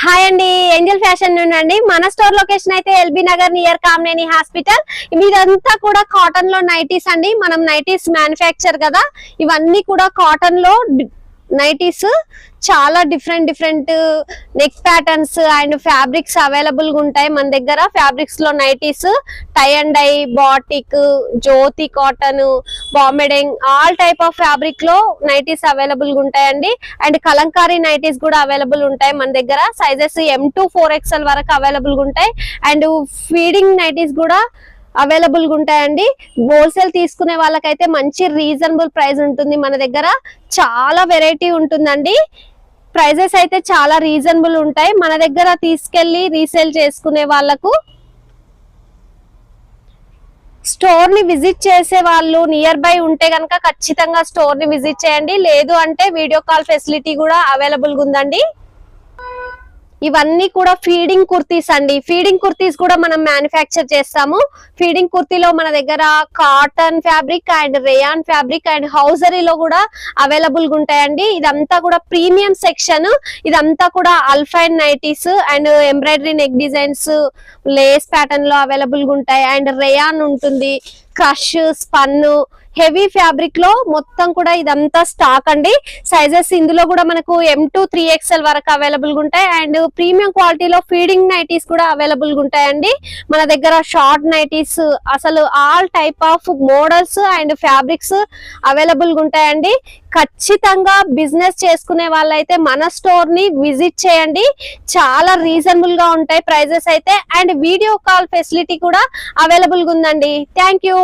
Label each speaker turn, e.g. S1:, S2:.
S1: Hi అండి, Angel fashion నుండి మన స్టోర్ లొకేషన్ అయితే LB Nagar near Kamineni hospital. ఇదంతా కూడా కాటన్ లో నైటీస్ అండి. మనం నైటీస్ మ్యానుఫ్యాక్చర్ కదా, ఇవన్నీ కూడా కాటన్ లో నైటీస్. చాలా different neck patterns and fabrics available గా ఉంటాయి మన దగ్గర. ఫ్యాబ్రిక్స్ లో nighties tie and dye, batik, Jyothi cotton, బాంబెడింగ్, ఆల్ టైప్ ఆఫ్ ఫ్యాబ్రిక్ లో నైటీస్ అవైలబుల్ గా ఉంటాయండి. అండ్ కలంకారీ నైటీస్ కూడా అవైలబుల్ ఉంటాయి మన దగ్గర. సైజెస్ M2 4XL వరకు అవైలబుల్ గా ఉంటాయి. అండ్ ఫీడింగ్ నైటీస్ కూడా అవైలబుల్ గా ఉంటాయండి. హోల్సేల్ తీసుకునే వాళ్ళకైతే మంచి రీజనబుల్ ప్రైస్ ఉంటుంది మన దగ్గర. చాలా వెరైటీ ఉంటుందండి. ప్రైజెస్ అయితే చాలా రీజనబుల్ ఉంటాయి మన దగ్గర. తీసుకెళ్లి రీసేల్ చేసుకునే వాళ్ళకు, స్టోర్ ని విజిట్ చేసే వాళ్ళు నియర్ బై ఉంటే గనక ఖచ్చితంగా స్టోర్ ని విజిట్ చేయండి. లేదు అంటే వీడియో కాల్ ఫెసిలిటీ కూడా అవైలబుల్ గా ఉందండి. ఇవన్నీ కూడా ఫీడింగ్ కుర్తీస్ అండి. ఫీడింగ్ కుర్తీస్ కూడా మనం మ్యానుఫ్యాక్చర్ చేస్తాము. ఫీడింగ్ కుర్తీలో మన దగ్గర cotton fabric and rayon fabric and హౌజరీలో కూడా అవైలబుల్ గా ఉంటాయండి. ఇదంతా కూడా ప్రీమియం సెక్షన్. ఇదంతా కూడా alpine nighties and embroidery neck designs, Lay's pattern లో అవైలబుల్ గా ఉంటాయి. అండ్ రేయాన్ ఉంటుంది, క్రష్, స్పన్, హెవీ ఫ్యాబ్రిక్ లో మొత్తం కూడా ఇదంతా స్టాక్ అండి. సైజెస్ ఇందులో కూడా మనకు M2 3XL వరకు అవైలబుల్ గా ఉంటాయి. అండ్ ప్రీమియం క్వాలిటీలో ఫీడింగ్ నైటీస్ కూడా అవైలబుల్ గా ఉంటాయండి మన దగ్గర. షార్ట్ నైటీస్, అసలు all type of models and fabrics available గా ఉంటాయండి. ఖచ్చితంగా బిజినెస్ చేసుకునే వాళ్ళైతే మన స్టోర్ ని విజిట్ చేయండి. చాలా రీజనబుల్ గా ఉంటాయి ప్రైజెస్ అయితే. అండ్ వీడియో కాల్ ఫెసిలిటీ కూడా అవైలబుల్ గా ఉందండి. Thank you.